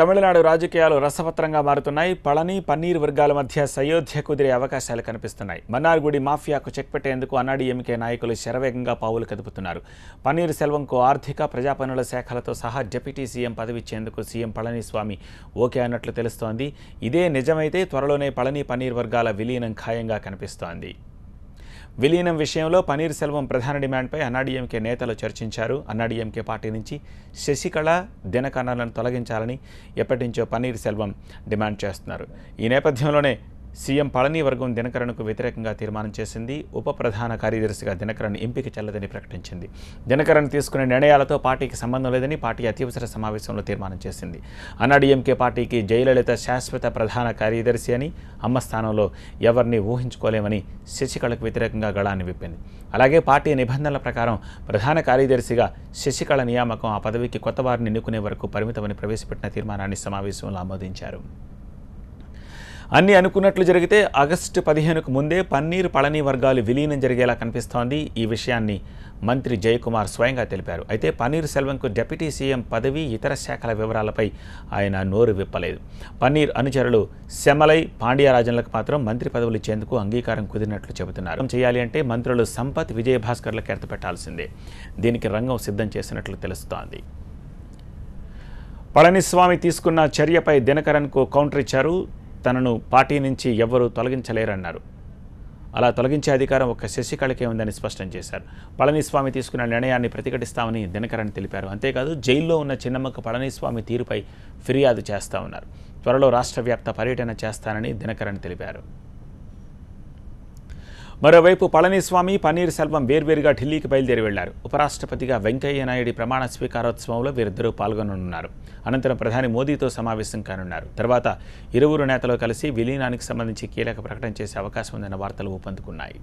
తమిళనాడు రాజకీయాలు రసవత్రంగా మారుతున్నాయి. పళని, పన్నీర్ వర్గాల మధ్య సయోధ్య కుదిరే అవకాశాలు కనిపిస్తున్నాయి. మన్నార్గుడి మాఫియాకు చెక్ పెట్టేందుకు అన్నాడీఎంకే నాయకులు శరవేగంగా పావులు కదుపుతున్నారు. పన్నీర్ సెల్వంకు ఆర్థిక, ప్రజా పనుల శాఖలతో సహా డిప్యూటీ సీఎం పదవిచ్చేందుకు సీఎం పళనిస్వామి ఓకే అన్నట్లు తెలుస్తోంది. ఇదే నిజమైతే త్వరలోనే పళని, పన్నీర్ వర్గాల విలీనం ఖాయంగా కనిపిస్తోంది. విలీనం విషయంలో పన్నీర్ సెల్వం ప్రధాన డిమాండ్పై అన్నాడీఎంకే నేతలు చర్చించారు. అన్నాడీఎంకే పార్టీ నుంచి శశికళ, దినకరన్లను తొలగించాలని ఎప్పటి నుంచో పన్నీర్ సెల్వం డిమాండ్ చేస్తున్నారు. ఈ నేపథ్యంలోనే సీఎం పళని వర్గం దినకరన్కు వ్యతిరేకంగా తీర్మానం చేసింది. ఉప ప్రధాన కార్యదర్శిగా దినకరన్ ఎంపిక చెల్లదని ప్రకటించింది. దినకరన్ తీసుకునే నిర్ణయాలతో పార్టీకి సంబంధం లేదని పార్టీ అత్యవసర సమావేశంలో తీర్మానం చేసింది. అన్నాడీఎంకే పార్టీకి జయలలిత శాశ్వత ప్రధాన కార్యదర్శి అని, అమ్మ స్థానంలో ఎవరిని ఊహించుకోలేమని శశికళకు వ్యతిరేకంగా గళాన్ని విప్పింది. అలాగే పార్టీ నిబంధనల ప్రకారం ప్రధాన కార్యదర్శిగా శశికళ నియామకం ఆ పదవికి కొత్త వారిని ఎన్నుకునే వరకు పరిమితమని ప్రవేశపెట్టిన తీర్మానాన్ని సమావేశంలో ఆమోదించారు. అన్నీ అనుకున్నట్లు జరిగితే ఆగస్టు 15కు ముందే పన్నీర్, పళని వర్గాలు విలీనం జరిగేలా కనిపిస్తోంది. ఈ విషయాన్ని మంత్రి జయకుమార్ స్వయంగా తెలిపారు. అయితే పన్నీర్ సెల్వంకు డిప్యూటీ సీఎం పదవి, ఇతర శాఖల వివరాలపై ఆయన నోరు విప్పలేదు. పన్నీర్ అనుచరులు సెమలై, పాండ్యరాజన్లకు మాత్రం మంత్రి పదవులు ఇచ్చేందుకు అంగీకారం కుదిరినట్లు చెబుతున్నారు. చేయాలి అంటే మంత్రులు సంపత్, విజయభాస్కర్లకు ఎర్తపెట్టాల్సిందే. దీనికి రంగం సిద్ధం చేసినట్లు తెలుస్తోంది. పళనిస్వామి తీసుకున్న చర్యపై దినకరన్కు కౌంటర్ ఇచ్చారు. తనను పార్టీ నుంచి ఎవ్వరూ తొలగించలేరన్నారు. అలా తొలగించే అధికారం ఒక్క శశికళకే ఉందని స్పష్టం చేశారు. పళనిస్వామి తీసుకున్న నిర్ణయాన్ని ప్రతిఘటిస్తామని దినకరన్ తెలిపారు. అంతేకాదు జైల్లో ఉన్న చిన్నమ్మకు పళనిస్వామి తీరుపై ఫిర్యాదు చేస్తామన్నారు. త్వరలో రాష్ట్ర వ్యాప్త పర్యటన చేస్తానని దినకరన్ తెలిపారు. మరోవైపు పళనిస్వామి, పన్నీర్ సెల్వం వేర్వేరుగా ఢిల్లీకి బయలుదేరి వెళ్లారు. ఉపరాష్ట్రపతిగా వెంకయ్య నాయుడి ప్రమాణ స్వీకారోత్సవంలో వీరిద్దరూ పాల్గొననున్నారు. అనంతరం ప్రధాని మోదీతో సమావేశం కానున్నారు. తర్వాత ఇరువురు నేతలు కలిసి విలీనానికి సంబంధించి కీలక ప్రకటన చేసే అవకాశం ఉందన్న వార్తలు ఊపందుకున్నాయి.